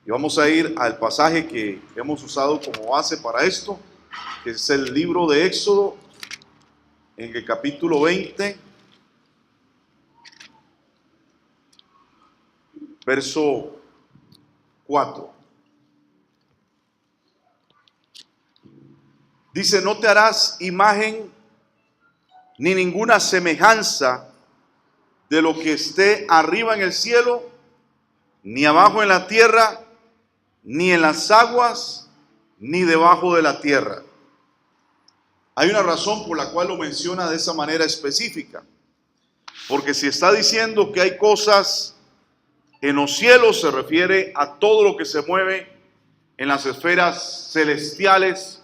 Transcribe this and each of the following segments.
Y vamos a ir al pasaje que hemos usado como base para esto, que es el libro de Éxodo, en el capítulo 20, verso 4. Dice: no te harás imagen ni ninguna semejanza de lo que esté arriba en el cielo, ni abajo en la tierra, ni en las aguas, ni debajo de la tierra. Hay una razón por la cual lo menciona de esa manera específica. Porque si está diciendo que hay cosas en los cielos, se refiere a todo lo que se mueve en las esferas celestiales,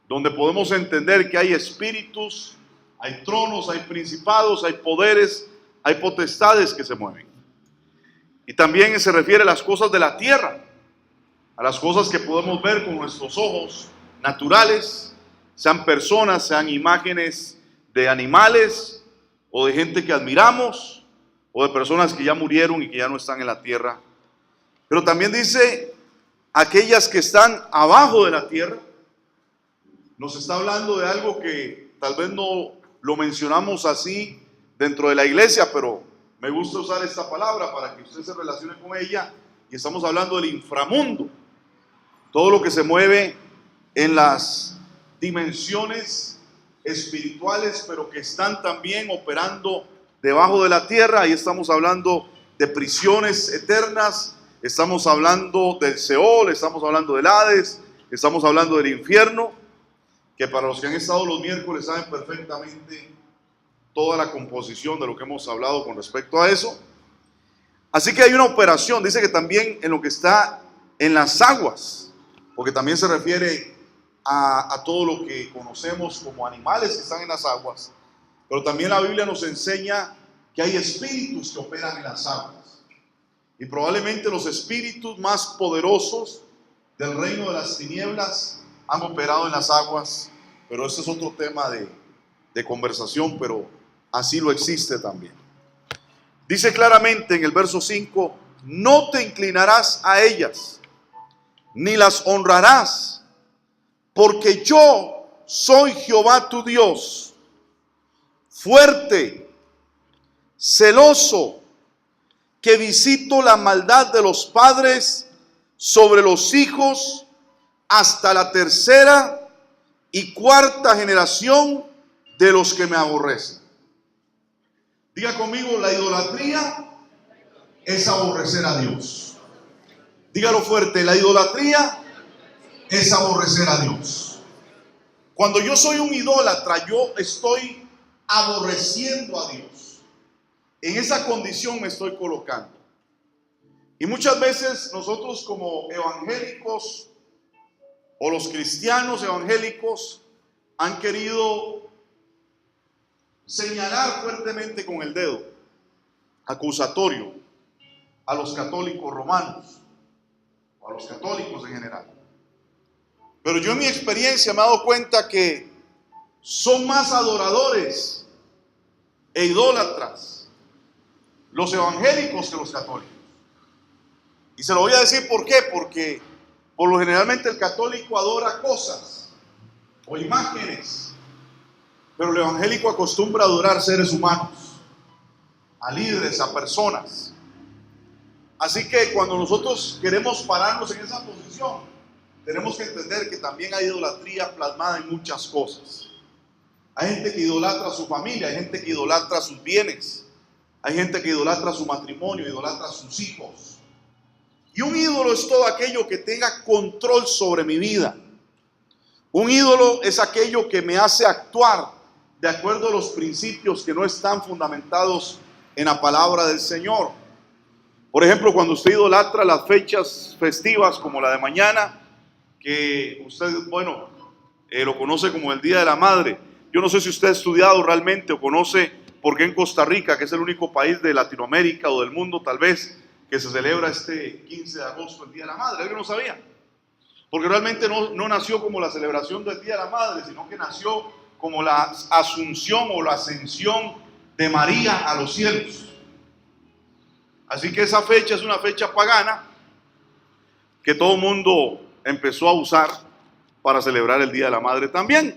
donde podemos entender que hay espíritus, hay tronos, hay principados, hay poderes, hay potestades que se mueven. Y también se refiere a las cosas de la tierra, a las cosas que podemos ver con nuestros ojos naturales, sean personas, sean imágenes de animales o de gente que admiramos o de personas que ya murieron y que ya no están en la tierra. Pero también dice aquellas que están abajo de la tierra. Nos está hablando de algo que tal vez no lo mencionamos así dentro de la iglesia, pero me gusta usar esta palabra para que usted se relacione con ella. Y estamos hablando del inframundo, todo lo que se mueve en las dimensiones espirituales, pero que están también operando debajo de la tierra. Ahí estamos hablando de prisiones eternas, estamos hablando del Seol, estamos hablando del Hades, estamos hablando del infierno, que para los que han estado los miércoles saben perfectamente toda la composición de lo que hemos hablado con respecto a eso. Así que hay una operación. Dice que también en lo que está en las aguas, porque también se refiere a todo lo que conocemos como animales que están en las aguas, pero también la Biblia nos enseña que hay espíritus que operan en las aguas, y probablemente los espíritus más poderosos del reino de las tinieblas han operado en las aguas, pero ese es otro tema de conversación, pero así lo existe también. Dice claramente en el verso 5: no te inclinarás a ellas, ni las honrarás, porque yo soy Jehová tu Dios, fuerte, celoso, que visito la maldad de los padres sobre los hijos hasta la tercera y cuarta generación de los que me aborrecen. Diga conmigo: la idolatría es aborrecer a Dios. Dígalo fuerte: la idolatría es aborrecer a Dios. Cuando yo soy un idólatra, yo estoy aborreciendo a Dios. En esa condición me estoy colocando. Y muchas veces nosotros como evangélicos o los cristianos evangélicos han querido señalar fuertemente con el dedo acusatorio a los católicos romanos, o a los católicos en general. Pero yo en mi experiencia me he dado cuenta que son más adoradores e idólatras los evangélicos que los católicos. Y se lo voy a decir por qué. Porque por lo generalmente el católico adora cosas o imágenes, pero el evangélico acostumbra a adorar seres humanos, a líderes, a personas. Así que cuando nosotros queremos pararnos en esa posición, tenemos que entender que también hay idolatría plasmada en muchas cosas. Hay gente que idolatra a su familia, hay gente que idolatra sus bienes, hay gente que idolatra su matrimonio, idolatra a sus hijos. Y un ídolo es todo aquello que tenga control sobre mi vida. Un ídolo es aquello que me hace actuar de acuerdo a los principios que no están fundamentados en la palabra del Señor. Por ejemplo, cuando usted idolatra las fechas festivas como la de mañana, que usted, lo conoce como el Día de la Madre. Yo no sé si usted ha estudiado realmente o conoce por qué en Costa Rica, que es el único país de Latinoamérica o del mundo tal vez, que se celebra este 15 de agosto, el Día de la Madre. ¿Alguien no sabía? Porque realmente no nació como la celebración del Día de la Madre, sino que nació como la asunción o la ascensión de María a los cielos. Así que esa fecha es una fecha pagana, que todo el mundo empezó a usar para celebrar el Día de la Madre también.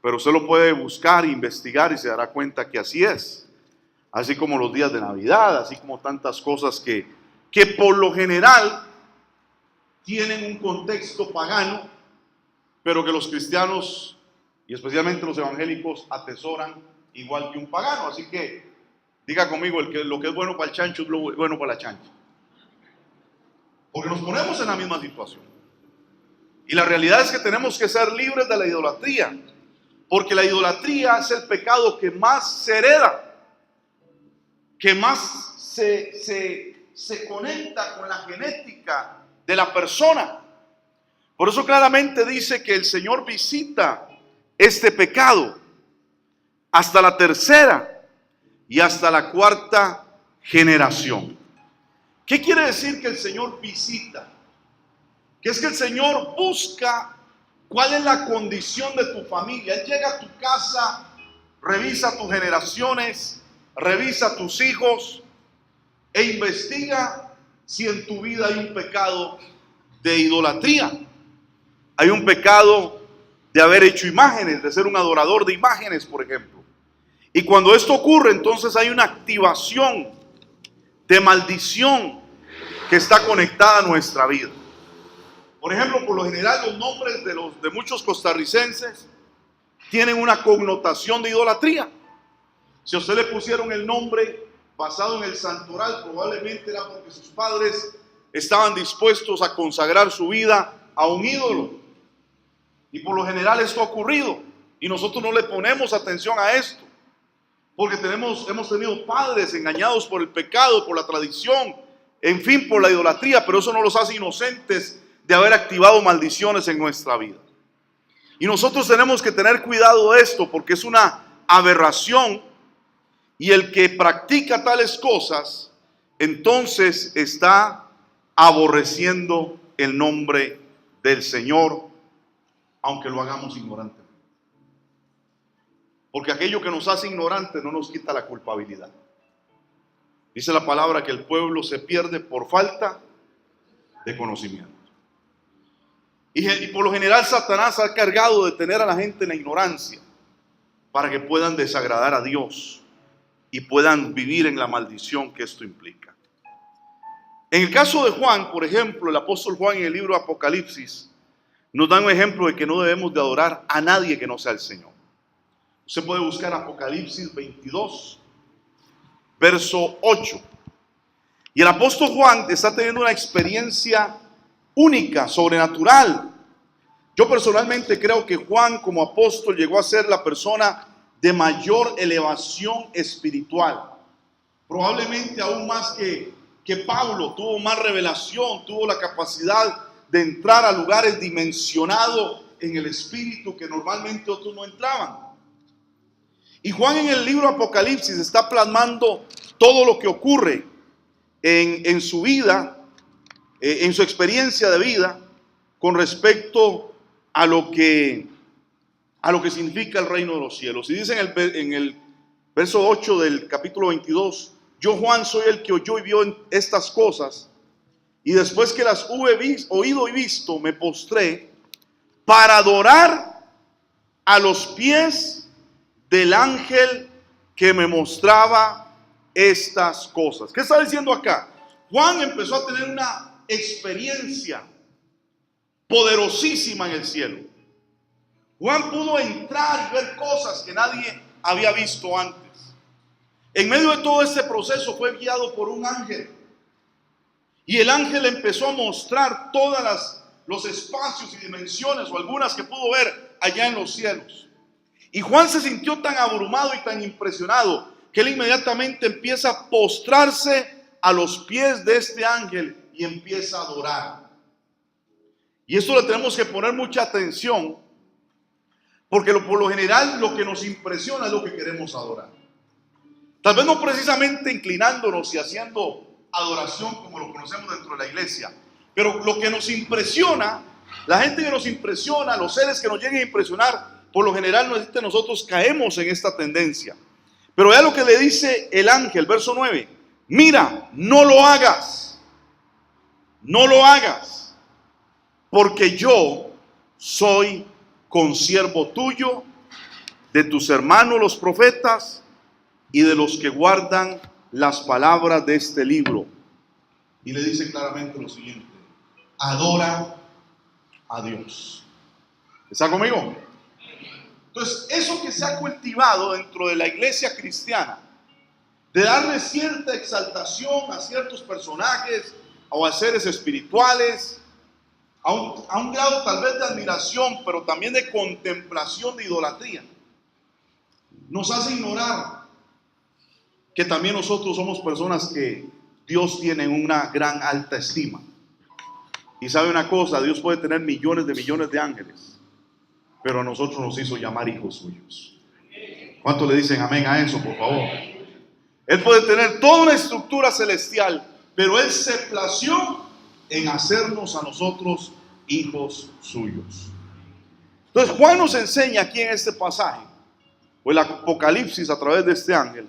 Pero usted lo puede buscar, investigar y se dará cuenta que así es. Así como los días de Navidad, así como tantas cosas que por lo general tienen un contexto pagano, pero que los cristianos y especialmente los evangélicos atesoran igual que un pagano. Así que diga conmigo, lo que es bueno para el chancho es bueno para la chancha. Porque nos ponemos en la misma situación. Y la realidad es que tenemos que ser libres de la idolatría. Porque la idolatría es el pecado que más se hereda, que más se conecta con la genética de la persona. Por eso claramente dice que el Señor visita este pecado hasta la tercera y hasta la cuarta generación. ¿Qué quiere decir que el Señor visita? Que es que el Señor busca cuál es la condición de tu familia. Él llega a tu casa, revisa tus generaciones, revisa tus hijos e investiga si en tu vida hay un pecado de idolatría. Hay un pecado de haber hecho imágenes, de ser un adorador de imágenes, por ejemplo. Y cuando esto ocurre, entonces hay una activación de maldición que está conectada a nuestra vida. Por ejemplo, por lo general los nombres de muchos costarricenses tienen una connotación de idolatría. Si a usted le pusieron el nombre basado en el santoral, probablemente era porque sus padres estaban dispuestos a consagrar su vida a un ídolo. Y por lo general esto ha ocurrido y nosotros no le ponemos atención a esto. Porque hemos tenido padres engañados por el pecado, por la tradición, en fin, por la idolatría, pero eso no los hace inocentes de haber activado maldiciones en nuestra vida. Y nosotros tenemos que tener cuidado de esto porque es una aberración y el que practica tales cosas, entonces está aborreciendo el nombre del Señor, aunque lo hagamos ignorantemente. Porque aquello que nos hace ignorantes no nos quita la culpabilidad. Dice la palabra que el pueblo se pierde por falta de conocimiento. Y por lo general Satanás ha cargado de tener a la gente en la ignorancia para que puedan desagradar a Dios y puedan vivir en la maldición que esto implica. En el caso de Juan, por ejemplo, el apóstol Juan en el libro de Apocalipsis nos da un ejemplo de que no debemos de adorar a nadie que no sea el Señor. Usted puede buscar Apocalipsis 22, verso 8. Y el apóstol Juan está teniendo una experiencia única, sobrenatural. Yo personalmente creo que Juan como apóstol llegó a ser la persona de mayor elevación espiritual. Probablemente aún más que Pablo, tuvo más revelación, tuvo la capacidad de entrar a lugares dimensionados en el espíritu que normalmente otros no entraban. Y Juan en el libro Apocalipsis está plasmando todo lo que ocurre en su vida, en su experiencia de vida, con respecto a lo que significa el reino de los cielos. Y dice en el verso 8 del capítulo 22, yo Juan soy el que oyó y vio estas cosas, y después que las hube oído y visto, me postré para adorar a los pies del ángel que me mostraba estas cosas. ¿Qué está diciendo acá? Juan empezó a tener una experiencia poderosísima en el cielo. Juan pudo entrar y ver cosas que nadie había visto antes. En medio de todo este proceso fue guiado por un ángel. Y el ángel empezó a mostrar todos los espacios y dimensiones, o algunas que pudo ver allá en los cielos. Y Juan se sintió tan abrumado y tan impresionado que él inmediatamente empieza a postrarse a los pies de este ángel y empieza a adorar. Y esto le tenemos que poner mucha atención, porque por lo general lo que nos impresiona es lo que queremos adorar. Tal vez no precisamente inclinándonos y haciendo adoración como lo conocemos dentro de la iglesia, pero lo que nos impresiona, la gente que nos impresiona, los seres que nos lleguen a impresionar, por lo general nosotros caemos en esta tendencia. Pero vea lo que le dice el ángel, verso 9. Mira, no lo hagas. No lo hagas. porque yo soy consiervo tuyo, de tus hermanos los profetas y de los que guardan las palabras de este libro. Y le dice claramente lo siguiente: adora a Dios. ¿Está conmigo? Entonces, eso que se ha cultivado dentro de la iglesia cristiana, de darle cierta exaltación a ciertos personajes o a seres espirituales, a un grado tal vez de admiración, pero también de contemplación, de idolatría, nos hace ignorar que también nosotros somos personas que Dios tiene en una gran alta estima. Y sabe una cosa, Dios puede tener millones de ángeles, pero a nosotros nos hizo llamar hijos suyos. ¿Cuántos le dicen amén a eso, por favor? Él puede tener toda una estructura celestial, pero Él se plació en hacernos a nosotros hijos suyos. Entonces Juan nos enseña aquí en este pasaje, o el Apocalipsis a través de este ángel,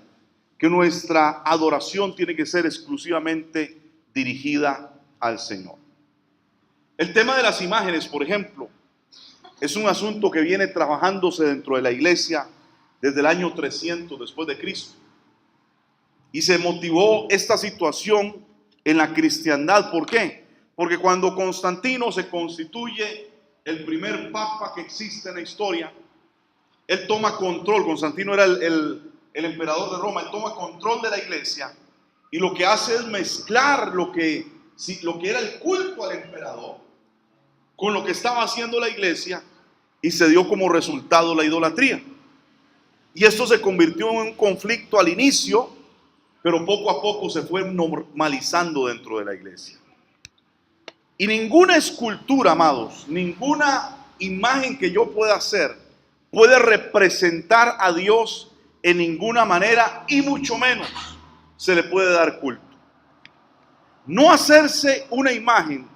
que nuestra adoración tiene que ser exclusivamente dirigida al Señor. El tema de las imágenes, por ejemplo, es un asunto que viene trabajándose dentro de la iglesia desde el año 300 después de Cristo. Y se motivó esta situación en la cristiandad. ¿Por qué? Porque cuando Constantino se constituye el primer papa que existe en la historia, él toma control. Constantino era el emperador de Roma. Él toma control de la iglesia y lo que hace es mezclar lo que era el culto al emperador con lo que estaba haciendo la iglesia, y se dio como resultado la idolatría. Y esto se convirtió en un conflicto al inicio, pero poco a poco se fue normalizando dentro de la iglesia. Y ninguna escultura, amados, ninguna imagen que yo pueda hacer puede representar a Dios en ninguna manera, y mucho menos se le puede dar culto. No hacerse una imagen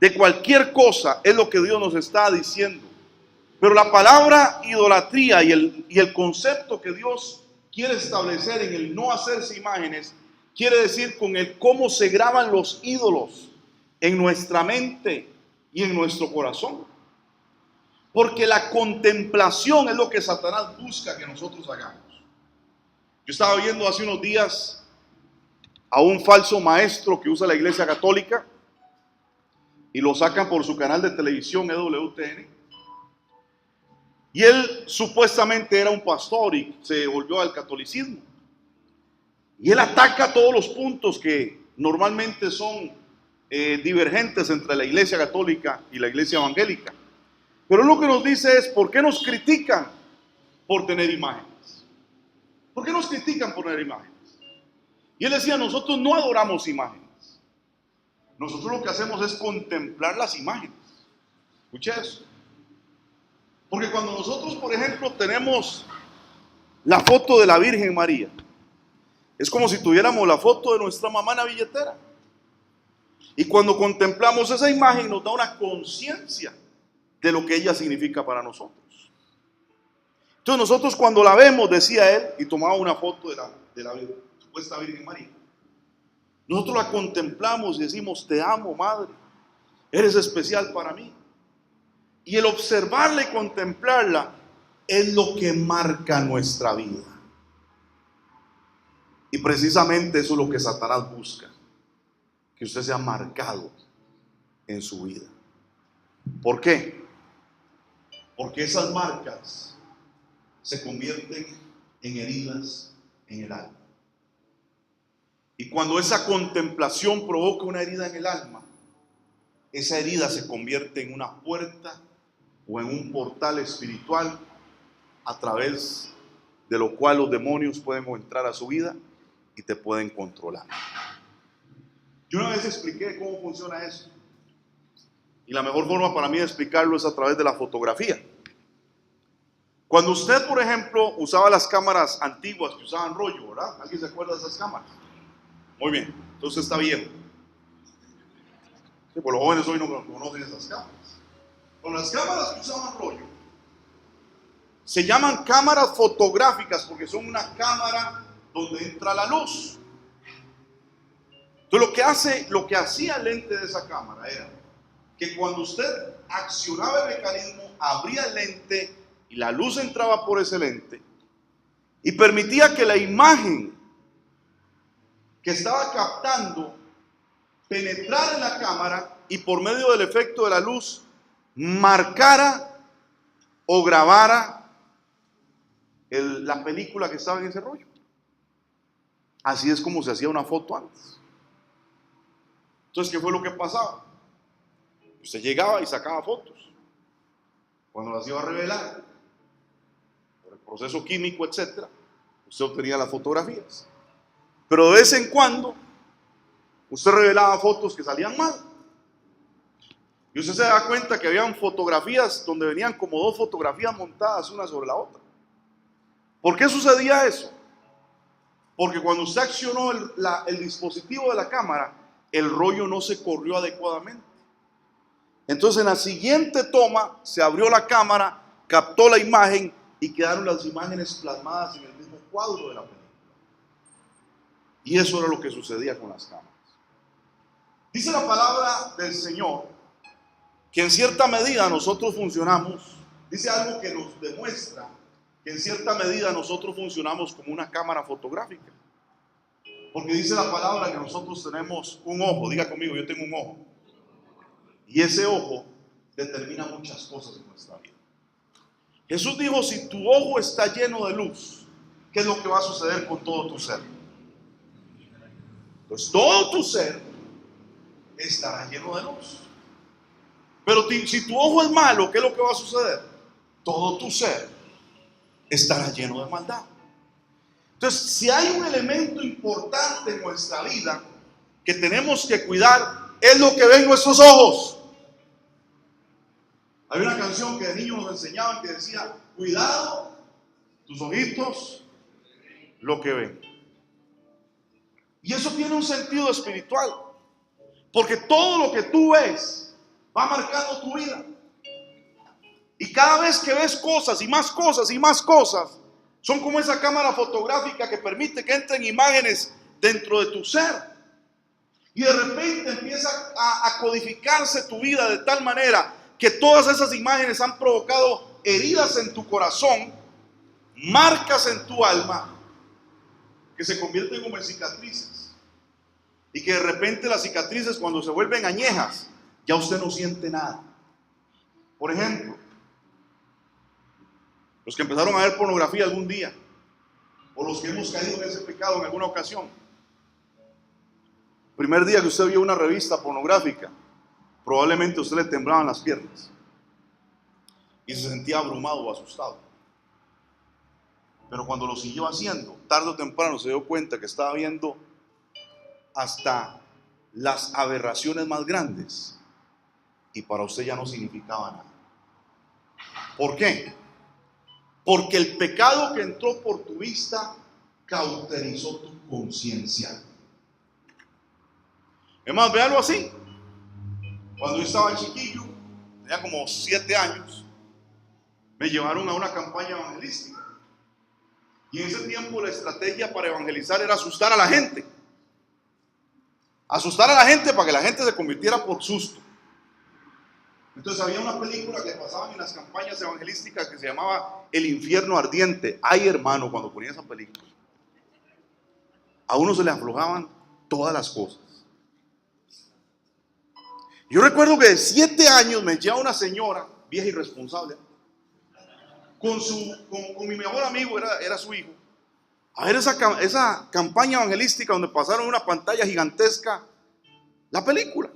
de cualquier cosa es lo que Dios nos está diciendo. Pero la palabra idolatría y el concepto que Dios quiere establecer en el no hacerse imágenes, quiere decir con el cómo se graban los ídolos en nuestra mente y en nuestro corazón. Porque la contemplación es lo que Satanás busca que nosotros hagamos. Yo estaba viendo hace unos días a un falso maestro que usa la iglesia católica y lo sacan por su canal de televisión EWTN. Y él supuestamente era un pastor y se volvió al catolicismo. Y él ataca todos los puntos que normalmente son divergentes entre la iglesia católica y la iglesia evangélica. Pero lo que nos dice es: ¿por qué nos critican por tener imágenes? ¿Por qué nos critican por tener imágenes? Y él decía: nosotros no adoramos imágenes. Nosotros lo que hacemos es contemplar las imágenes. Escucha eso. Porque cuando nosotros, por ejemplo, tenemos la foto de la Virgen María, es como si tuviéramos la foto de nuestra mamá en la billetera. Y cuando contemplamos esa imagen nos da una conciencia de lo que ella significa para nosotros. Entonces nosotros cuando la vemos, decía él, y tomaba una foto de la supuesta Virgen María, nosotros la contemplamos y decimos: te amo, madre, eres especial para mí. Y el observarla y contemplarla es lo que marca nuestra vida. Y precisamente eso es lo que Satanás busca, que usted sea marcado en su vida. ¿Por qué? Porque esas marcas se convierten en heridas en el alma. Y cuando esa contemplación provoca una herida en el alma, esa herida se convierte en una puerta o en un portal espiritual a través de lo cual los demonios pueden entrar a su vida y te pueden controlar. Yo una vez expliqué cómo funciona eso, y la mejor forma para mí de explicarlo es a través de la fotografía. Cuando usted, por ejemplo, usaba las cámaras antiguas que usaban rollo, ¿verdad? ¿Alguien se acuerda de esas cámaras? Muy bien, entonces está viejo. Sí, pues los jóvenes hoy no conocen esas cámaras. Con las cámaras que usaban rollo, se llaman cámaras fotográficas porque son una cámara donde entra la luz. Entonces lo que hacía el lente de esa cámara era que cuando usted accionaba el mecanismo, abría el lente y la luz entraba por ese lente y permitía que la imagen que estaba captando penetrara en la cámara y por medio del efecto de la luz marcara o grabara la película que estaba en ese rollo. Así es como se hacía una foto antes. Entonces, ¿qué fue lo que pasaba? Usted llegaba y sacaba fotos. Cuando las iba a revelar, por el proceso químico, etcétera, usted obtenía las fotografías. Pero de vez en cuando, usted revelaba fotos que salían mal. Y usted se da cuenta que habían fotografías donde venían como dos fotografías montadas una sobre la otra. ¿Por qué sucedía eso? Porque cuando usted accionó el dispositivo de la cámara, el rollo no se corrió adecuadamente. Entonces en la siguiente toma se abrió la cámara, captó la imagen y quedaron las imágenes plasmadas en el mismo cuadro de la película. Y eso era lo que sucedía con las cámaras. Dice la palabra del Señor que en cierta medida nosotros funcionamos, dice algo que nos demuestra que en cierta medida nosotros funcionamos como una cámara fotográfica. Porque dice la palabra que nosotros tenemos un ojo, diga conmigo, yo tengo un ojo. Y ese ojo determina muchas cosas en nuestra vida. Jesús dijo, si tu ojo está lleno de luz, ¿qué es lo que va a suceder con todo tu ser? Pues todo tu ser estará lleno de luz. Pero si tu ojo es malo, ¿qué es lo que va a suceder? Todo tu ser estará lleno de maldad. Entonces, si hay un elemento importante en nuestra vida que tenemos que cuidar, es lo que ven nuestros ojos. Hay una canción que de niños nos enseñaban que decía, cuidado tus ojitos, lo que ven. Y eso tiene un sentido espiritual, porque todo lo que tú ves va marcando tu vida. Y cada vez que ves cosas y más cosas y más cosas, son como esa cámara fotográfica que permite que entren imágenes dentro de tu ser. Y de repente empieza a codificarse tu vida de tal manera que todas esas imágenes han provocado heridas en tu corazón, marcas en tu alma, que se convierten como en cicatrices. Y que de repente las cicatrices, cuando se vuelven añejas, ya usted no siente nada. Por ejemplo, los que empezaron a ver pornografía algún día, o los que hemos caído en ese pecado en alguna ocasión. Primer día que usted vio una revista pornográfica, probablemente a usted le temblaban las piernas y se sentía abrumado o asustado. Pero cuando lo siguió haciendo, tarde o temprano se dio cuenta que estaba viendo hasta las aberraciones más grandes y para usted ya no significaba nada. ¿Por qué? Porque el pecado que entró por tu vista cauterizó tu conciencia. Es más, véalo así. Cuando yo estaba chiquillo, tenía como 7 años, me llevaron a una campaña evangelística. Y en ese tiempo la estrategia para evangelizar era asustar a la gente. Asustar a la gente para que la gente se convirtiera por susto. Entonces había una película que pasaban en las campañas evangelísticas que se llamaba El infierno ardiente. Ay, hermano, cuando ponía esa película, a uno se le aflojaban todas las cosas. Yo recuerdo que de 7 años me lleva una señora, vieja irresponsable, con mi mejor amigo, era su hijo, a ver esa campaña evangelística donde pasaron en una pantalla gigantesca la película.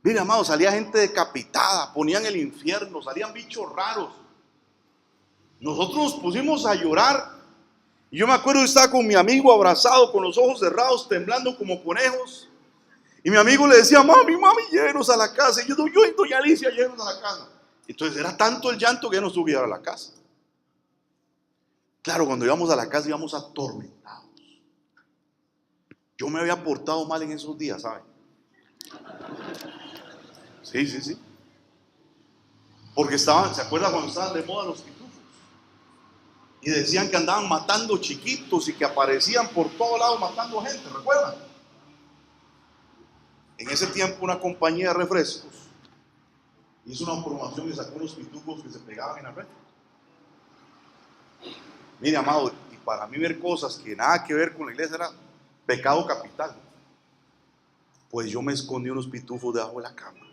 Mire, amado, salía gente decapitada, ponían el infierno, salían bichos raros. Nosotros nos pusimos a llorar. Y yo me acuerdo que estaba con mi amigo abrazado, con los ojos cerrados, temblando como conejos. Y mi amigo le decía, mami, llévenos a la casa. Y yo y doña Alicia, llévenos a la casa. Entonces era tanto el llanto que ya no subía a la casa. Claro, cuando íbamos a la casa íbamos atormentados. Yo me había portado mal en esos días, ¿saben? Sí. Porque ¿se acuerdan cuando estaban de moda los pitufos? Y decían que andaban matando chiquitos y que aparecían por todos lados matando gente, ¿recuerdan? En ese tiempo una compañía de refrescos hizo una promoción y sacó unos pitufos que se pegaban en la red. Mire, amado, y para mí ver cosas que nada que ver con la iglesia era pecado capital. Pues yo me escondí unos pitufos debajo de la cama.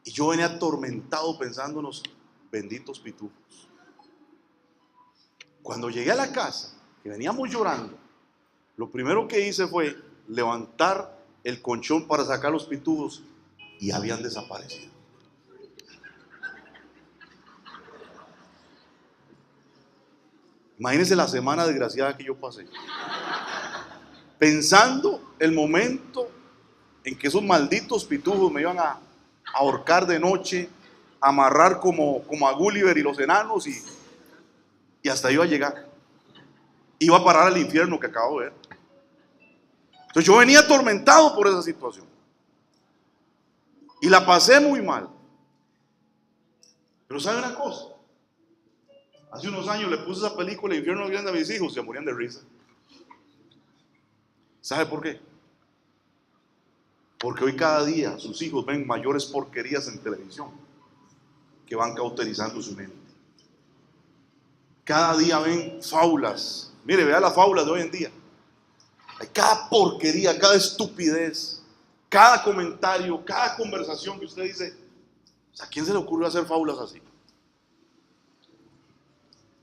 Y yo venía atormentado pensando en los benditos pitufos. Cuando llegué a la casa, que veníamos llorando, lo primero que hice fue levantar el colchón para sacar los pitufos y habían desaparecido. Imagínense la semana desgraciada que yo pasé, pensando el momento en que esos malditos pitufos me iban a ahorcar de noche, amarrar como a Gulliver y los enanos y hasta iba a llegar. Iba a parar al infierno que acabo de ver. Entonces yo venía atormentado por esa situación y la pasé muy mal. Pero ¿sabe una cosa? Hace unos años le puse esa película El infierno grande a mis hijos, se morían de risa. ¿Sabe por qué? Porque hoy cada día sus hijos ven mayores porquerías en televisión que van cauterizando su mente. Cada día ven fábulas. Mire, vea las fábulas de hoy en día. Hay cada porquería, cada estupidez, cada comentario, cada conversación que usted dice, ¿a quién se le ocurrió hacer fábulas así?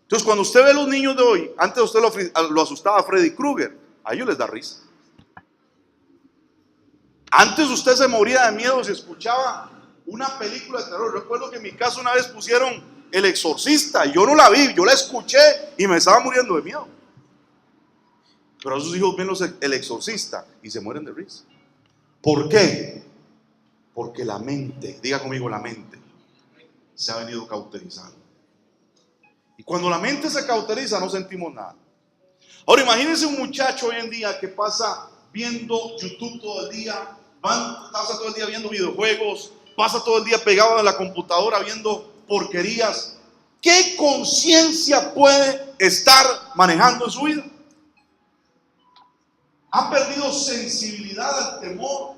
Entonces, cuando usted ve a los niños de hoy, antes usted lo asustaba a Freddy Krueger, a ellos les da risa. Antes usted se moría de miedo si escuchaba una película de terror. Recuerdo que en mi casa una vez pusieron El Exorcista y yo no la vi, yo la escuché y me estaba muriendo de miedo. Pero a sus hijos ven El Exorcista y se mueren de risa. ¿Por qué? Porque la mente, diga conmigo, la mente se ha venido cauterizando. Y cuando la mente se cauteriza no sentimos nada. Ahora imagínense un muchacho hoy en día que pasa viendo YouTube todo el día, pasa todo el día viendo videojuegos, pasa todo el día pegado a la computadora viendo porquerías. ¿Qué conciencia puede estar manejando en su vida? Ha perdido sensibilidad al temor,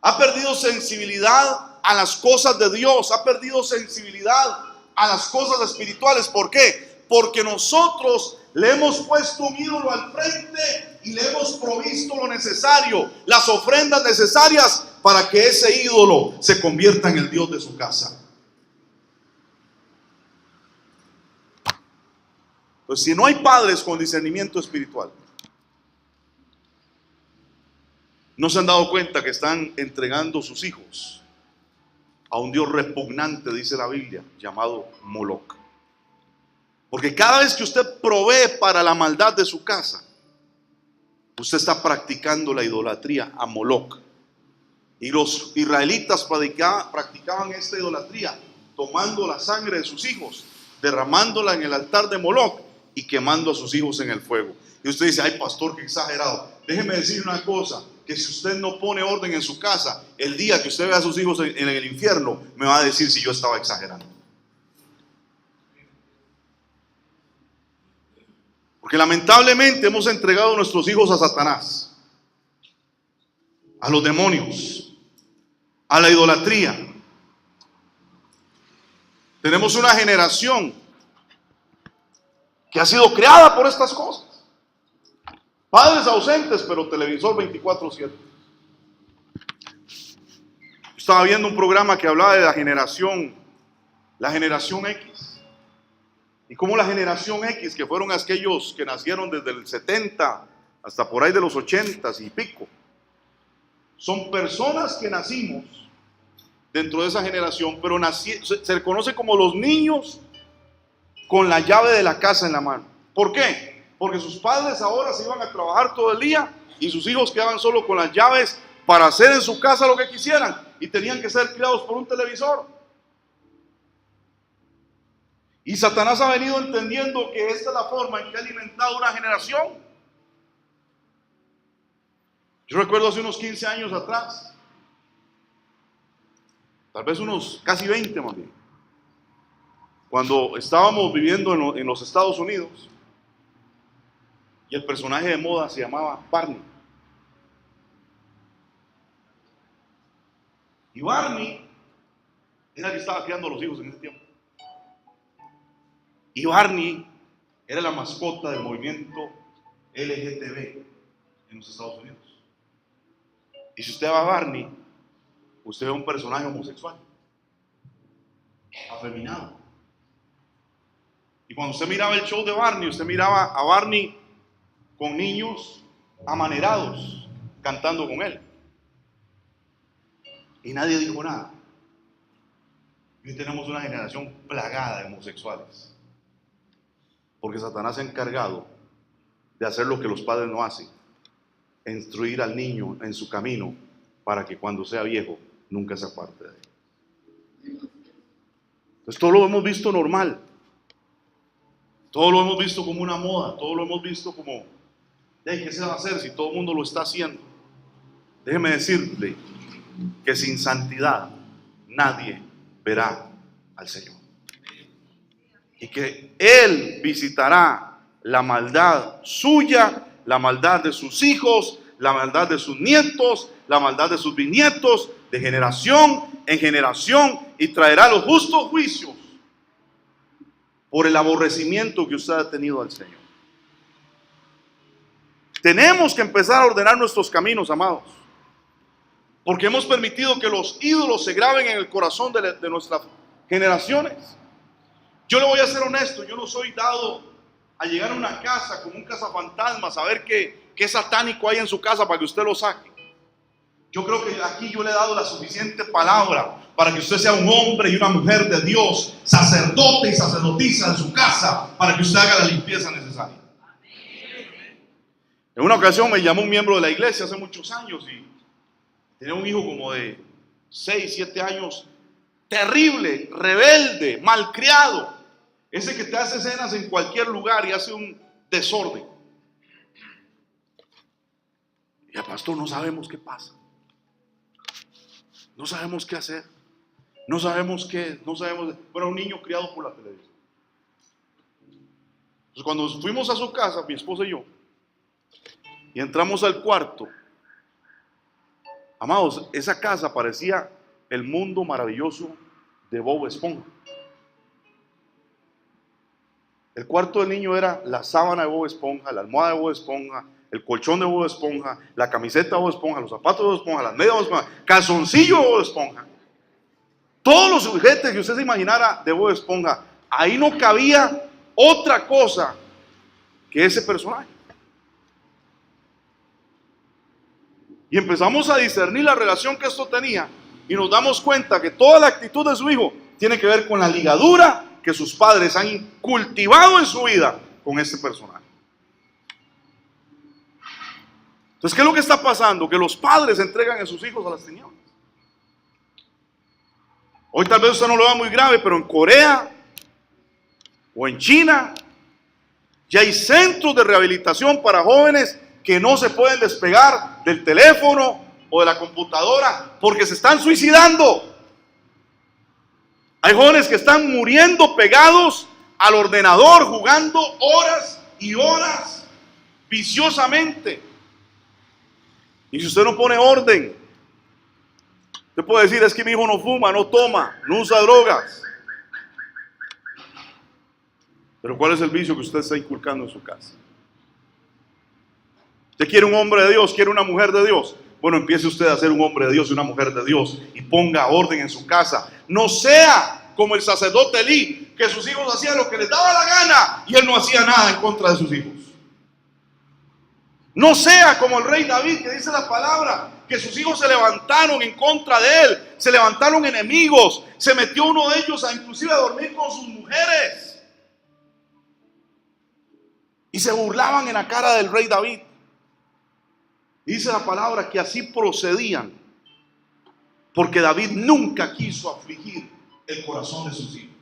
ha perdido sensibilidad a las cosas de Dios, ha perdido sensibilidad a las cosas espirituales. ¿Por qué? Porque nosotros le hemos puesto un ídolo al frente y le hemos provisto lo necesario, las ofrendas necesarias para que ese ídolo se convierta en el Dios de su casa. Pues si no hay padres con discernimiento espiritual, no se han dado cuenta que están entregando sus hijos a un Dios repugnante, dice la Biblia, llamado Moloc. Porque cada vez que usted provee para la maldad de su casa, usted está practicando la idolatría a Moloc. Y los israelitas practicaban esta idolatría, tomando la sangre de sus hijos, derramándola en el altar de Moloc y quemando a sus hijos en el fuego. Y usted dice, ay pastor, qué exagerado. Déjeme decir una cosa, que si usted no pone orden en su casa, el día que usted vea a sus hijos en el infierno, me va a decir si yo estaba exagerando. Porque lamentablemente hemos entregado a nuestros hijos a Satanás, a los demonios, a la idolatría. Tenemos una generación que ha sido creada por estas cosas. Padres ausentes, pero televisor 24/7. Estaba viendo un programa que hablaba de la generación X. Y como la generación X, que fueron aquellos que nacieron desde el 70 hasta por ahí de los 80 y pico, son personas que nacimos dentro de esa generación, pero se le conoce como los niños con la llave de la casa en la mano. ¿Por qué? Porque sus padres ahora se iban a trabajar todo el día y sus hijos quedaban solo con las llaves para hacer en su casa lo que quisieran y tenían que ser criados por un televisor. Y Satanás ha venido entendiendo que esta es la forma en que ha alimentado una generación. Yo recuerdo hace unos 15 años atrás, tal vez unos casi 20 más bien, cuando estábamos viviendo en los Estados Unidos y el personaje de moda se llamaba Barney. Y Barney era el que estaba criando a los hijos en ese tiempo. Y Barney era la mascota del movimiento LGTB en los Estados Unidos. Y si usted va a Barney, usted ve un personaje homosexual, afeminado. Y cuando usted miraba el show de Barney, usted miraba a Barney con niños amanerados cantando con él. Y nadie dijo nada. Y hoy tenemos una generación plagada de homosexuales. Porque Satanás se ha encargado de hacer lo que los padres no hacen: instruir al niño en su camino para que cuando sea viejo nunca se aparte de él. Entonces todo lo hemos visto normal. Todo lo hemos visto como una moda. Todo lo hemos visto como, ¿qué se va a hacer si todo el mundo lo está haciendo? Déjeme decirle que sin santidad nadie verá al Señor. Y que Él visitará la maldad suya, la maldad de sus hijos, la maldad de sus nietos, la maldad de sus bisnietos, de generación en generación, y traerá los justos juicios por el aborrecimiento que usted ha tenido al Señor. Tenemos que empezar a ordenar nuestros caminos, amados, porque hemos permitido que los ídolos se graben en el corazón de nuestras generaciones. Yo le voy a ser honesto, yo no soy dado a llegar a una casa como un cazafantasmas a ver qué satánico hay en su casa para que usted lo saque. Yo creo que aquí yo le he dado la suficiente palabra para que usted sea un hombre y una mujer de Dios, sacerdote y sacerdotisa en su casa, para que usted haga la limpieza necesaria. En una ocasión me llamó un miembro de la iglesia hace muchos años y tenía un hijo como de 6, 7 años, terrible, rebelde, malcriado. Ese que te hace escenas en cualquier lugar y hace un desorden. Y el pastor, no sabemos qué pasa. No sabemos qué hacer. No sabemos qué, no sabemos. Pero un niño criado por la televisión. Entonces cuando fuimos a su casa, mi esposa y yo, y entramos al cuarto, amados, esa casa parecía el mundo maravilloso de Bob Esponja. El cuarto del niño era la sábana de Bob Esponja, la almohada de Bob Esponja, el colchón de Bob Esponja, la camiseta de Bob Esponja, los zapatos de Bob Esponja, las medias de Bob Esponja, calzoncillo de Bob Esponja. Todos los juguetes que usted se imaginara de Bob Esponja. Ahí no cabía otra cosa que ese personaje. Y empezamos a discernir la relación que esto tenía y nos damos cuenta que toda la actitud de su hijo tiene que ver con la ligadura que sus padres han cultivado en su vida con este personaje. Entonces, ¿qué es lo que está pasando? Que los padres entregan a sus hijos a las tinieblas. Hoy tal vez usted no lo vea muy grave, pero en Corea o en China ya hay centros de rehabilitación para jóvenes que no se pueden despegar del teléfono o de la computadora porque se están suicidando. Hay jóvenes que están muriendo pegados al ordenador, jugando horas y horas viciosamente. Y si usted no pone orden, usted puede decir: es que mi hijo no fuma, no toma, no usa drogas. Pero ¿cuál es el vicio que usted está inculcando en su casa? ¿Usted quiere un hombre de Dios? ¿Quiere una mujer de Dios? Bueno, empiece usted a ser un hombre de Dios y una mujer de Dios y ponga orden en su casa. No sea como el sacerdote Elí, que sus hijos hacían lo que les daba la gana y él no hacía nada en contra de sus hijos. No sea como el rey David, que dice la palabra que sus hijos se levantaron en contra de él, se levantaron enemigos, se metió uno de ellos a inclusive a dormir con sus mujeres y se burlaban en la cara del rey David. Dice la palabra que así procedían porque David nunca quiso afligir el corazón de sus hijos.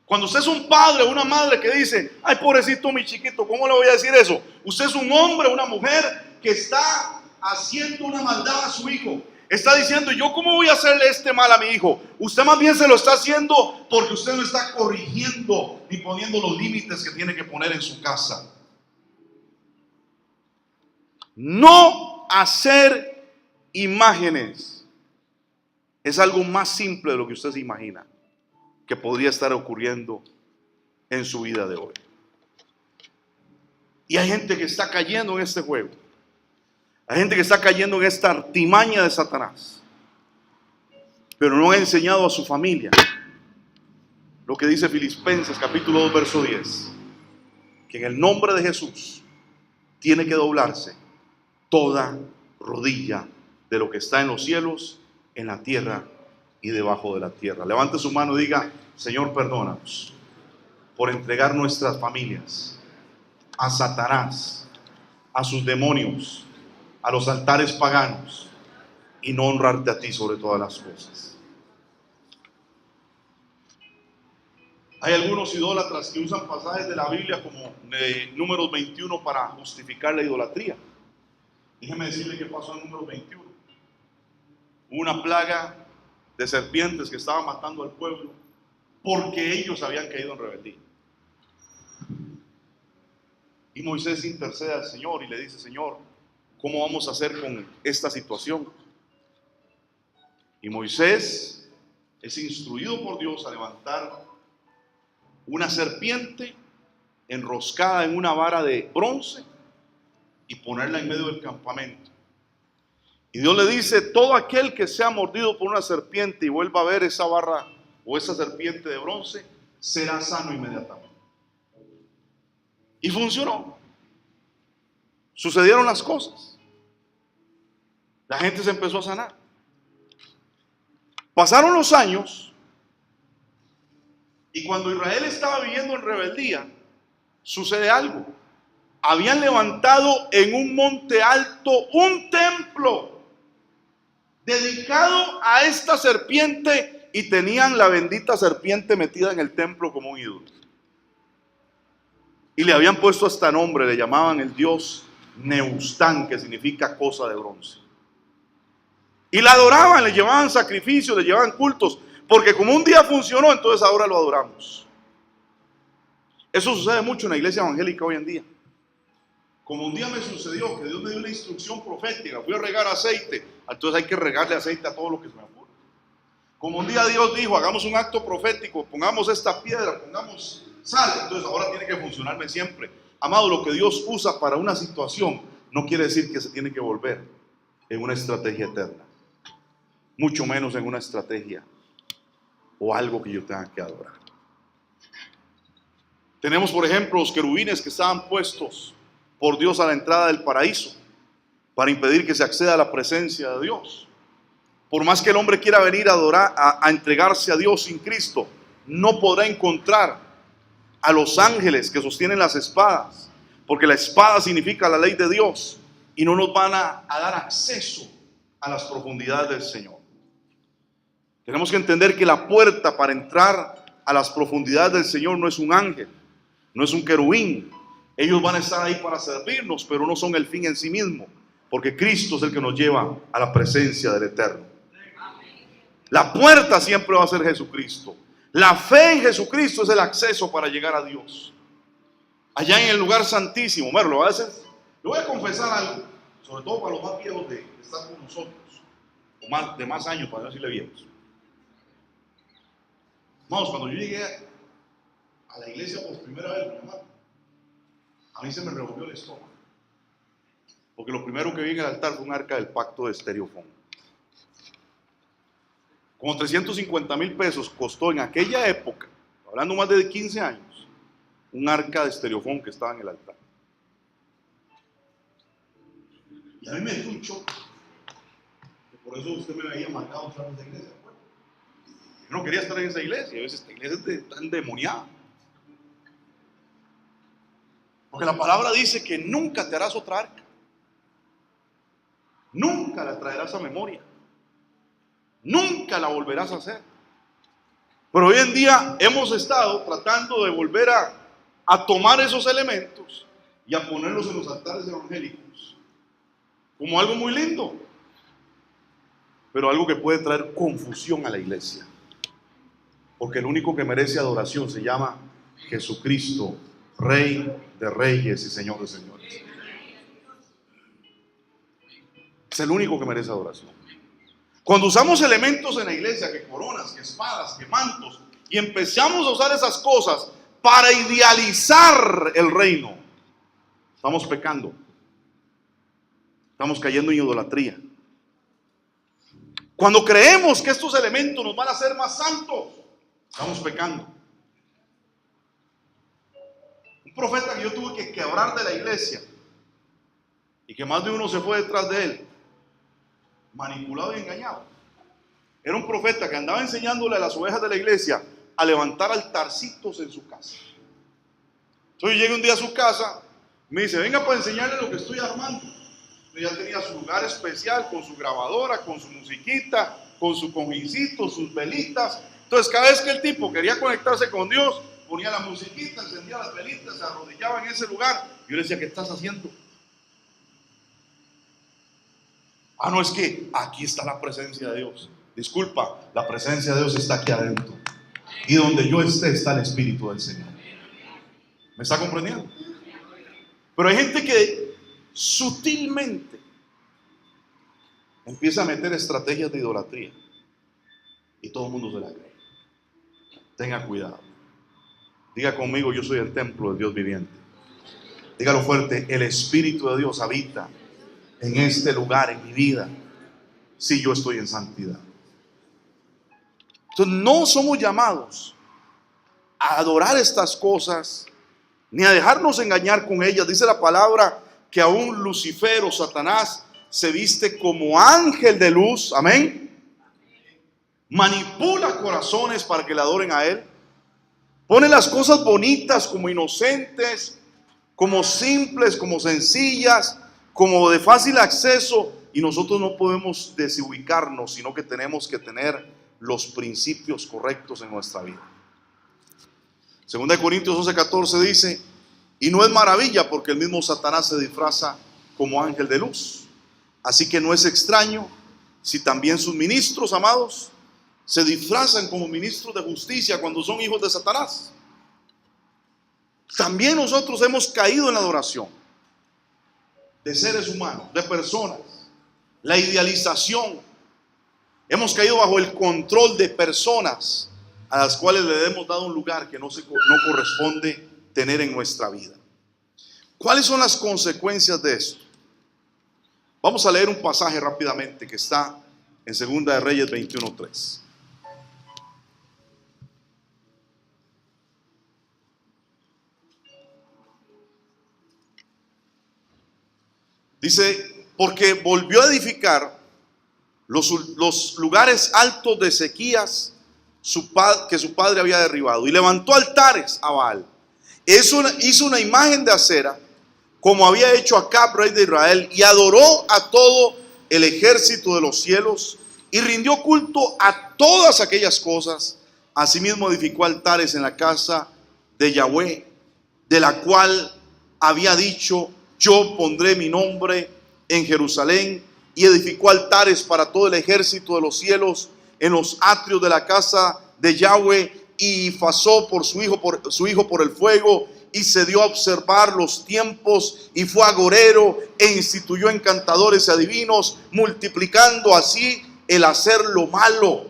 Cuando usted es un padre o una madre que dice: ay, pobrecito mi chiquito, ¿cómo le voy a decir eso? Usted es un hombre o una mujer que está haciendo una maldad a su hijo. Está diciendo: ¿yo cómo voy a hacerle este mal a mi hijo? Usted más bien se lo está haciendo porque usted no está corrigiendo ni poniendo los límites que tiene que poner en su casa. No hacer imágenes Es algo más simple de lo que usted se imagina que podría estar ocurriendo en su vida de hoy. Y hay gente que está cayendo en este juego. Hay gente que está cayendo en esta artimaña de Satanás. Pero no ha enseñado a su familia lo que dice Filipenses capítulo 2 verso 10. Que en el nombre de Jesús tiene que doblarse toda rodilla de lo que está en los cielos, en la tierra y debajo de la tierra. Levante su mano y diga: Señor, perdónanos por entregar nuestras familias a Satanás, a sus demonios, a los altares paganos y no honrarte a ti sobre todas las cosas. Hay algunos idólatras que usan pasajes de la Biblia como Números 21 para justificar la idolatría. Déjeme decirle qué pasó en Números 21. Hubo una plaga de serpientes que estaban matando al pueblo porque ellos habían caído en rebeldía. Y Moisés intercede al Señor y le dice: Señor, ¿cómo vamos a hacer con esta situación? Y Moisés es instruido por Dios a levantar una serpiente enroscada en una vara de bronce y ponerla en medio del campamento. Y Dios le dice: todo aquel que sea mordido por una serpiente y vuelva a ver esa barra o esa serpiente de bronce será sano inmediatamente. Y funcionó. Sucedieron las cosas. La gente se empezó a sanar. Pasaron los años y cuando Israel estaba viviendo en rebeldía, sucede algo. Habían levantado en un monte alto un templo dedicado a esta serpiente y tenían la bendita serpiente metida en el templo como un ídolo. Y le habían puesto hasta nombre, le llamaban el dios Neustán, que significa cosa de bronce. Y la adoraban, le llevaban sacrificios, le llevaban cultos, porque como un día funcionó, entonces ahora lo adoramos. Eso sucede mucho en la iglesia evangélica hoy en día. Como un día me sucedió que Dios me dio una instrucción profética, fui a regar aceite, entonces hay que regarle aceite a todo lo que se me ocurre. Como un día Dios dijo: hagamos un acto profético, pongamos esta piedra, pongamos sal, entonces ahora tiene que funcionarme siempre. Amado, lo que Dios usa para una situación no quiere decir que se tiene que volver en una estrategia eterna, mucho menos en una estrategia o algo que yo tenga que adorar. Tenemos, por ejemplo, los querubines que estaban puestos por Dios a la entrada del paraíso para impedir que se acceda a la presencia de Dios. Por más que el hombre quiera venir a adorar, a entregarse a Dios sin Cristo, no podrá encontrar a los ángeles que sostienen las espadas, porque la espada significa la ley de Dios y no nos van a dar acceso a las profundidades del Señor. Tenemos que entender que la puerta para entrar a las profundidades del Señor no es un ángel, no es un querubín. Ellos van a estar ahí para servirnos, pero no son el fin en sí mismo, porque Cristo es el que nos lleva a la presencia del Eterno. La puerta siempre va a ser Jesucristo. La fe en Jesucristo es el acceso para llegar a Dios. Allá en el lugar santísimo, le voy a confesar algo, sobre todo para los más viejos de estar con nosotros, o de más años, para no decirle viejos. Vamos, cuando yo llegué a la iglesia por primera vez, a mí se me revolvió el estómago, porque lo primero que vi en el altar fue un arca del pacto de estereofón. Como 350,000 pesos costó en aquella época, hablando más de 15 años, un arca de estereofón que estaba en el altar. Y a mí me dio un choque, por eso usted me veía marcado otra vez de iglesia. Yo no quería estar en esa iglesia, a veces esta iglesia está endemoniada. Porque la palabra dice que nunca te harás otra arca. Nunca la traerás a memoria. Nunca la volverás a hacer. Pero hoy en día hemos estado tratando de volver a tomar esos elementos y a ponerlos en los altares evangélicos como algo muy lindo, pero algo que puede traer confusión a la iglesia. Porque el único que merece adoración se llama Jesucristo, Rey de Reyes y Señor de Señores. Es el único que merece adoración. Cuando usamos elementos en la iglesia, que coronas, que espadas, que mantos, y empezamos a usar esas cosas para idealizar el reino, estamos pecando. Estamos cayendo en idolatría. Cuando creemos que estos elementos nos van a hacer más santos, estamos pecando. Un profeta que yo tuve que quebrar de la iglesia y que más de uno se fue detrás de él, manipulado y engañado. Era un profeta que andaba enseñándole a las ovejas de la iglesia a levantar altarcitos en su casa. Entonces yo llegué un día a su casa, me dice, venga para enseñarle lo que estoy armando. Ya tenía su lugar especial con su grabadora, con su musiquita, con su cojincito, sus velitas. Entonces cada vez que el tipo quería conectarse con Dios, ponía la musiquita, encendía las velitas, se arrodillaba en ese lugar. Yo le decía, ¿qué estás haciendo? Ah, no, es que aquí está la presencia de Dios. Disculpa, la presencia de Dios está aquí adentro. Y donde yo esté está el Espíritu del Señor. ¿Me está comprendiendo? Pero hay gente que sutilmente empieza a meter estrategias de idolatría y todo el mundo se la cree. Tenga cuidado. Diga conmigo, yo soy el templo del Dios viviente. Dígalo fuerte, el Espíritu de Dios habita en este lugar, en mi vida, si yo estoy en santidad. Entonces no somos llamados a adorar estas cosas ni a dejarnos engañar con ellas. Dice la palabra que aún Lucifer o Satanás se viste como ángel de luz, amén. Manipula corazones para que le adoren a él. Pone las cosas bonitas como inocentes, como simples, como sencillas, como de fácil acceso, y nosotros no podemos desubicarnos, sino que tenemos que tener los principios correctos en nuestra vida. 2 Corintios 11:14 dice, y no es maravilla porque el mismo Satanás se disfraza como ángel de luz. Así que no es extraño si también sus ministros, amados, se disfrazan como ministros de justicia cuando son hijos de Satanás. También nosotros hemos caído en la adoración de seres humanos, de personas, la idealización. Hemos caído bajo el control de personas a las cuales le hemos dado un lugar que no corresponde tener en nuestra vida. ¿Cuáles son las consecuencias de esto? Vamos a leer un pasaje rápidamente que está en 2 de Reyes 21:3. Dice, porque volvió a edificar los lugares altos de Ezequías, que su padre había derribado, y levantó altares a Baal. Hizo una imagen de acera, como había hecho Acab, rey de Israel, y adoró a todo el ejército de los cielos, y rindió culto a todas aquellas cosas. Asimismo edificó altares en la casa de Yahweh, de la cual había dicho, yo pondré mi nombre en Jerusalén, y edificó altares para todo el ejército de los cielos en los atrios de la casa de Yahweh, y pasó por su hijo por el fuego, y se dio a observar los tiempos, y fue agorero, e instituyó encantadores y adivinos, multiplicando así el hacer lo malo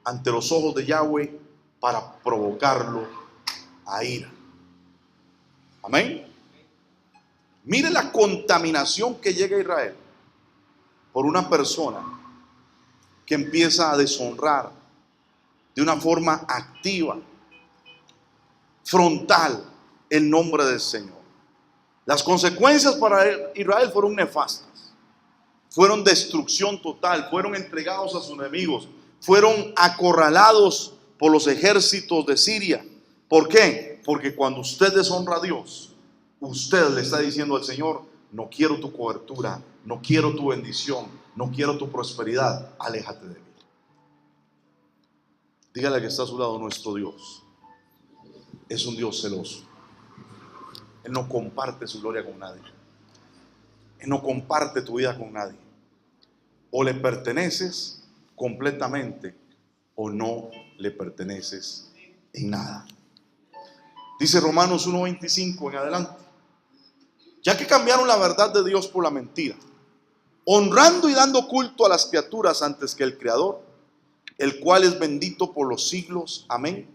ante los ojos de Yahweh para provocarlo a ira. Amén. Mire la contaminación que llega a Israel por una persona que empieza a deshonrar de una forma activa, frontal, el nombre del Señor. Las consecuencias para Israel fueron nefastas, fueron destrucción total, fueron entregados a sus enemigos, fueron acorralados por los ejércitos de Siria. ¿Por qué? Porque cuando usted deshonra a Dios, usted le está diciendo al Señor, no quiero tu cobertura, no quiero tu bendición, no quiero tu prosperidad, aléjate de mí. Dígale al que está a su lado, nuestro Dios es un Dios celoso. Él no comparte su gloria con nadie. Él no comparte tu vida con nadie. O le perteneces completamente o no le perteneces en nada. Dice Romanos 1:25 en adelante. Ya que cambiaron la verdad de Dios por la mentira, honrando y dando culto a las criaturas antes que el Creador, el cual es bendito por los siglos. Amén.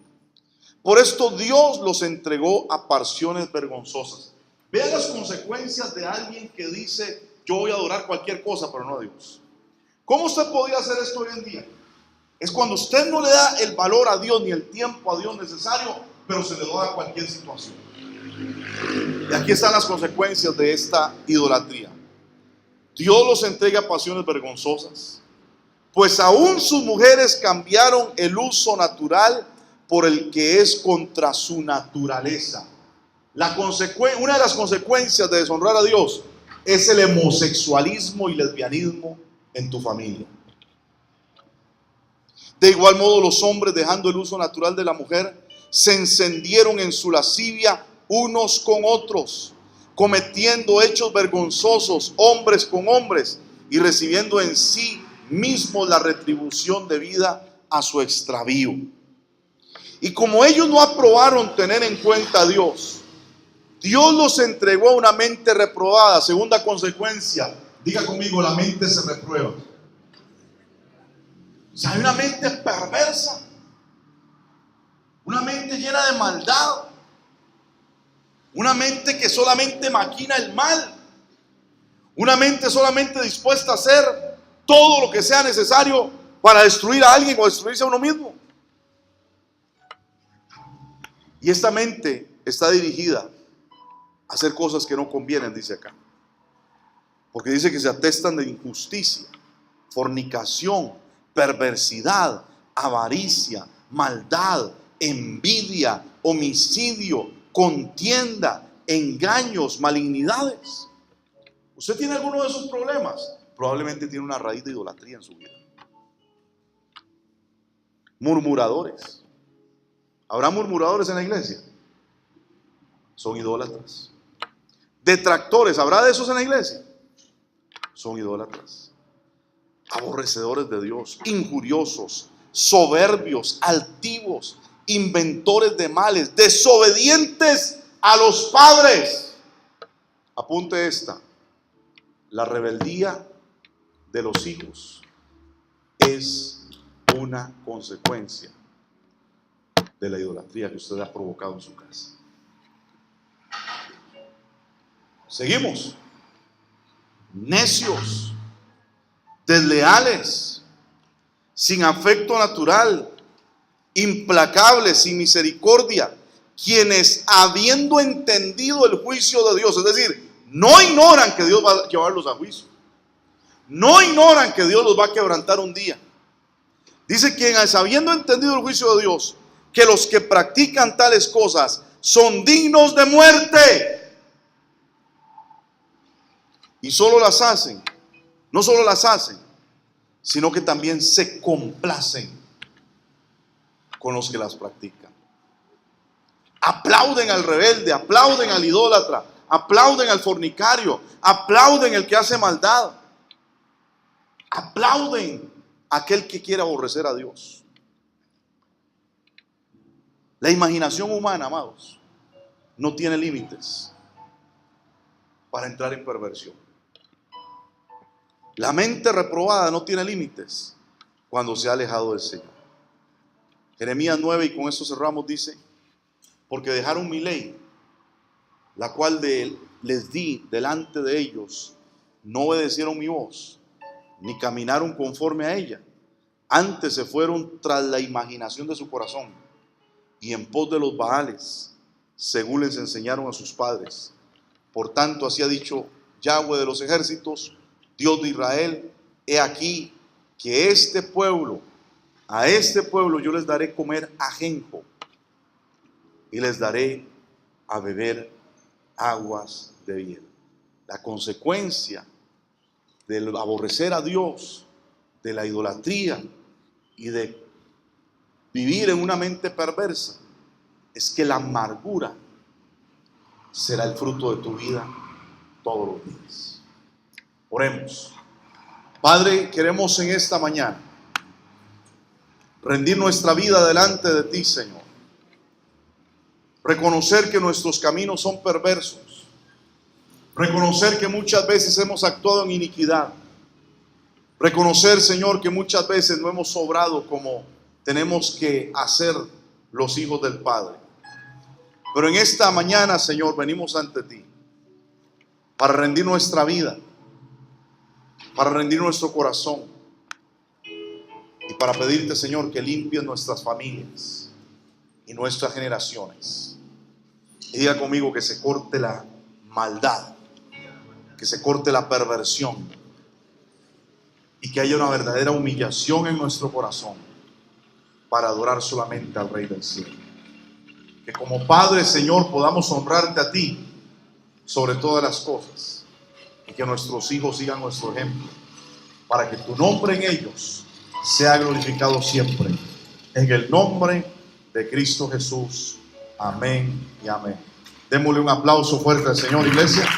Por esto Dios los entregó a pasiones vergonzosas. Vean las consecuencias de alguien que dice: yo voy a adorar cualquier cosa, pero no a Dios. ¿Cómo usted podría hacer esto hoy en día? Es cuando usted no le da el valor a Dios ni el tiempo a Dios necesario, pero se le da a cualquier situación. Y aquí están las consecuencias de esta idolatría. Dios los entrega a pasiones vergonzosas, pues aún sus mujeres cambiaron el uso natural por el que es contra su naturaleza. Una de las consecuencias de deshonrar a Dios es el homosexualismo y lesbianismo en tu familia. De igual modo, los hombres, dejando el uso natural de la mujer, se encendieron en su lascivia unos con otros, cometiendo hechos vergonzosos hombres con hombres y recibiendo en sí mismos la retribución debida a su extravío. Y como ellos no aprobaron tener en cuenta a Dios, Dios los entregó a una mente reprobada. Segunda consecuencia, diga conmigo: la mente se reprueba. O sea, hay una mente perversa, una mente llena de maldad, una mente que solamente maquina el mal, una mente solamente dispuesta a hacer todo lo que sea necesario para destruir a alguien o destruirse a uno mismo. Y esta mente está dirigida a hacer cosas que no convienen, dice acá, porque dice que se atestan de injusticia, fornicación, perversidad, avaricia, maldad, envidia, homicidio, contienda, engaños, malignidades. ¿Usted tiene alguno de esos problemas? Probablemente tiene una raíz de idolatría en su vida. Murmuradores. ¿Habrá murmuradores en la iglesia? Son idólatras. Detractores. ¿Habrá de esos en la iglesia? Son idólatras. Aborrecedores de Dios, injuriosos, soberbios, altivos, inventores de males, desobedientes a los padres. Apunte esta: la rebeldía de los hijos es una consecuencia de la idolatría que usted ha provocado en su casa. Seguimos. Necios, desleales, sin afecto natural, implacables, sin misericordia, quienes, habiendo entendido el juicio de Dios, es decir, no ignoran que Dios va a llevarlos a juicio, no ignoran que Dios los va a quebrantar un día. Dice: quienes, habiendo entendido el juicio de Dios, que los que practican tales cosas son dignos de muerte. Y solo las hacen, no solo las hacen, sino que también se complacen con los que las practican. Aplauden al rebelde, aplauden al idólatra, aplauden al fornicario, aplauden al que hace maldad, aplauden a aquel que quiere aborrecer a Dios. La imaginación humana, amados, no tiene límites para entrar en perversión. La mente reprobada no tiene límites cuando se ha alejado del Señor. Jeremías 9, y con esto cerramos, dice: porque dejaron mi ley, la cual les di delante de ellos, no obedecieron mi voz, ni caminaron conforme a ella. Antes se fueron tras la imaginación de su corazón, y en pos de los Baales, según les enseñaron a sus padres. Por tanto, así ha dicho Yahweh de los ejércitos, Dios de Israel: he aquí que a este pueblo yo les daré comer ajenjo, y les daré a beber aguas de hiel. La consecuencia del aborrecer a Dios, de la idolatría y de vivir en una mente perversa, es que la amargura será el fruto de tu vida todos los días. Oremos. Padre, queremos en esta mañana rendir nuestra vida delante de ti, Señor. Reconocer que nuestros caminos son perversos. Reconocer que muchas veces hemos actuado en iniquidad. Reconocer, Señor, que muchas veces no hemos obrado como tenemos que hacer los hijos del Padre. Pero en esta mañana, Señor, venimos ante ti para rendir nuestra vida, para rendir nuestro corazón y para pedirte, Señor, que limpies nuestras familias y nuestras generaciones. Y diga conmigo que se corte la maldad, que se corte la perversión y que haya una verdadera humillación en nuestro corazón para adorar solamente al Rey del cielo. Que como Padre, Señor, podamos honrarte a ti sobre todas las cosas y que nuestros hijos sigan nuestro ejemplo para que tu nombre en ellos sea glorificado siempre. En el nombre de Cristo Jesús. Amén y amén. Démosle un aplauso fuerte al Señor, iglesia.